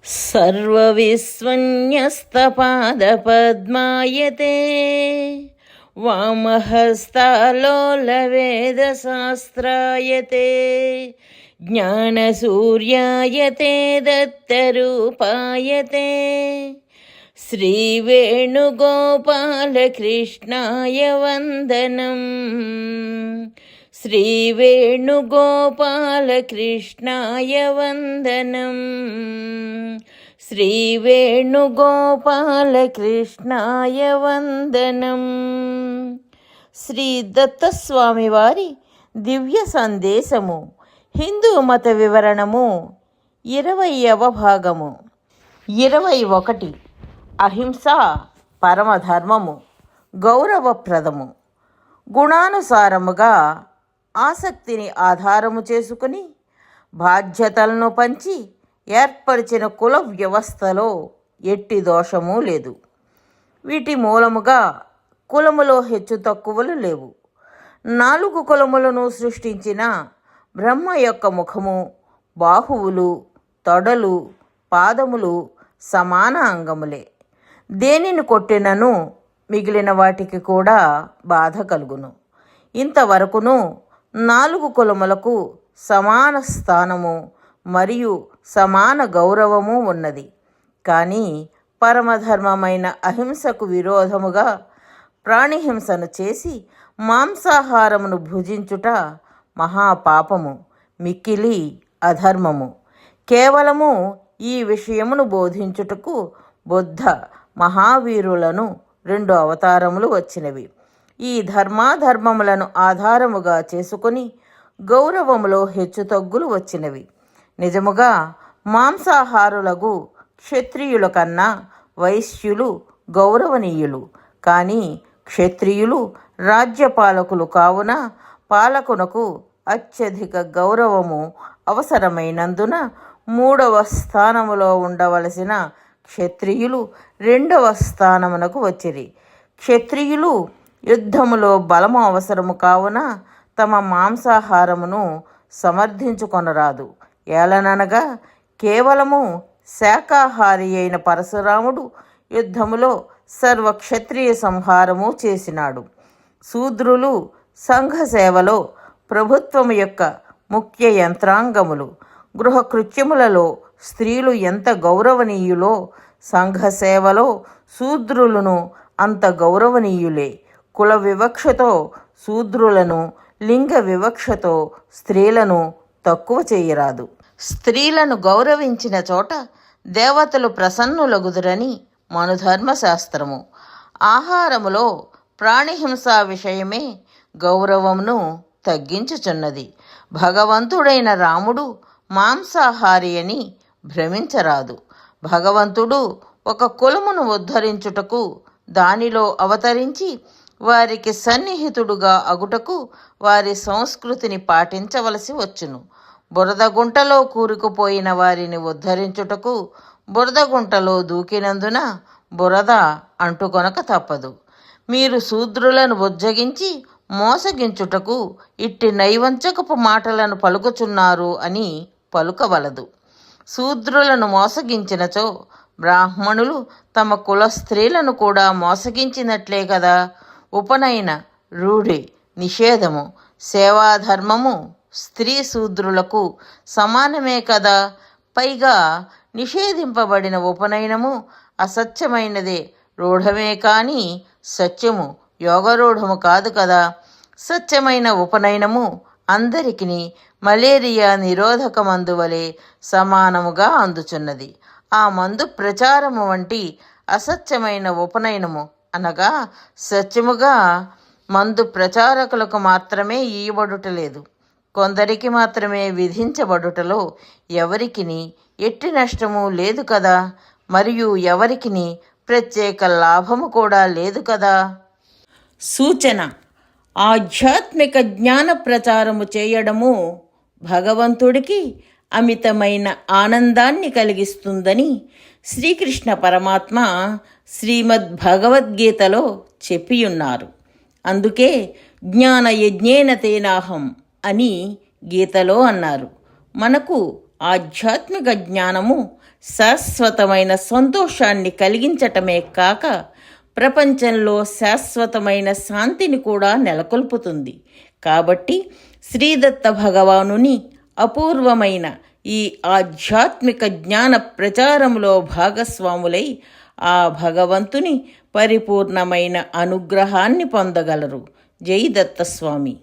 सर्वविस्वन्यस्तपादपद्मायते वामहस्तालोलवेदशास्त्रायते ज्ञानसूर्यायते दत्तरूपायते श्रीवेणुगोपालकृष्णाय वन्दनम् श्रीवेणुगोपालकृष्णाय वन्दनम् శ్రీవేణుగోపాలకృష్ణాయ వందనం. శ్రీ దత్తస్వామి వారి దివ్య సందేశము, హిందూ మత వివరణము, 20వ భాగము. 21. అహింస పరమధర్మము, గౌరవప్రదము. గుణానుసారముగా ఆసక్తిని ఆధారము చేసుకుని బాధ్యతలను పంచి ఏర్పరిచిన కుల వ్యవస్థలో ఎట్టి దోషము లేదు. వీటి మూలముగా కులములో హెచ్చు తక్కువలు లేవు. 4 కులములను సృష్టించిన బ్రహ్మ యొక్క ముఖము, బాహువులు, తొడలు, పాదములు సమాన అంగములే. దేనిని కొట్టినను మిగిలిన వాటికి కూడా బాధ కలుగును. ఇంతవరకును 4 కులములకు సమాన స్థానము మరియు సమాన గౌరవము ఉన్నది. కానీ పరమధర్మమైన అహింసకు విరోధముగా ప్రాణిహింసను చేసి మాంసాహారమును భుజించుట మహాపాపము, మిక్కిలి అధర్మము. కేవలము ఈ విషయమును బోధించుటకు బుద్ధ మహావీరులను 2 అవతారములు వచ్చినవి. ఈ ధర్మాధర్మములను ఆధారముగా చేసుకొని గౌరవములో హెచ్చుతగ్గులు వచ్చినవి. నిజముగా మాంసాహారులకు క్షత్రియుల కన్నా వైశ్యులు గౌరవనీయులు. కానీ క్షత్రియులు రాజ్యపాలకులు కావున పాలకునకు అత్యధిక గౌరవము అవసరమైనందున 3వ స్థానములో ఉండవలసిన క్షత్రియులు 2వ స్థానమునకు వచ్చిరి. క్షత్రియులు యుద్ధములో బలము అవసరము కావున తమ మాంసాహారమును సమర్థించుకొనరాదు. ఏలననగా కేవలము శాకాహారి అయిన పరశురాముడు యుద్ధములో సర్వక్షత్రియ సంహారము చేసినాడు. శూద్రులు సంఘ సేవలో ప్రభుత్వము యొక్క ముఖ్య యంత్రాంగములు. గృహకృత్యములలో స్త్రీలు ఎంత గౌరవనీయులో సంఘ సేవలో శూద్రులను అంత గౌరవనీయులే. కుల వివక్షతో శూద్రులను, లింగ వివక్షతో స్త్రీలను తక్కువ చేయరాదు. స్త్రీలను గౌరవించిన చోట దేవతలు ప్రసన్నులగుదురని మనుధర్మశాస్త్రము. ఆహారములో ప్రాణిహింసా విషయమే గౌరవమును తగ్గించుచున్నది. భగవంతుడైన రాముడు మాంసాహారి అని భ్రమించరాదు. భగవంతుడు ఒక కులమును ఉద్ధరించుటకు దానిలో అవతరించి వారికి సన్నిహితుడుగా అగుటకు వారి సంస్కృతిని పాటించవలసి వచ్చును. బురదగుంటలో కూరుకుపోయిన వారిని ఉద్ధరించుటకు బురదగుంటలో దూకినందున బురద అంటుకొనక తప్పదు. మీరు శూద్రులను బుజ్జగించి మోసగించుటకు ఇట్టి నైవంచకపు మాటలను పలుకుచున్నారు అని పలుకవలదు. శూద్రులను మోసగించినచో బ్రాహ్మణులు తమ కుల స్త్రీలను కూడా మోసగించినట్లే కదా. ఉపనయన రూఢి, నిషేధము, సేవాధర్మము స్త్రీ శూద్రులకు సమానమే కదా. పైగా నిషేధింపబడిన ఉపనయనము అసత్యమైనదే, రూఢమే కానీ సత్యము యోగరూఢము కాదు కదా. సత్యమైన ఉపనయనము అందరికీ మలేరియా నిరోధక మందు వలె సమానముగా అందుచున్నది. ఆ మందు ప్రచారము వంటి అసత్యమైన ఉపనయనము అనగా సత్యముగా మందు ప్రచారకులకు మాత్రమే ఇయ్యబడుటలేదు, కొందరికి మాత్రమే విధించబడుటలో ఎవరికిని ఎట్టి నష్టము లేదు కదా. మరియు ఎవరికిని ప్రత్యేక లాభము కూడా లేదు కదా. సూచన: ఆధ్యాత్మిక జ్ఞాన ప్రచారము చేయడము భగవంతుడికి అమితమైన ఆనందాన్ని కలిగిస్తుందని శ్రీకృష్ణ పరమాత్మ శ్రీమద్ భగవద్గీతలో చెప్పియున్నారు. అందుకే జ్ఞాన యజ్ఞేన తేనాహం అని గీతలో అన్నారు. మనకు ఆధ్యాత్మిక జ్ఞానము శాశ్వతమైన సంతోషాన్ని కలిగించటమే కాక ప్రపంచంలో శాశ్వతమైన శాంతిని కూడా నెలకొల్పుతుంది. కాబట్టి శ్రీదత్త భగవానుని అపూర్వమైన ఈ ఆధ్యాత్మిక జ్ఞాన ప్రచారంలో భాగస్వాములై ఆ భగవంతుని పరిపూర్ణమైన అనుగ్రహాన్ని పొందగలరు. జై దత్తస్వామి.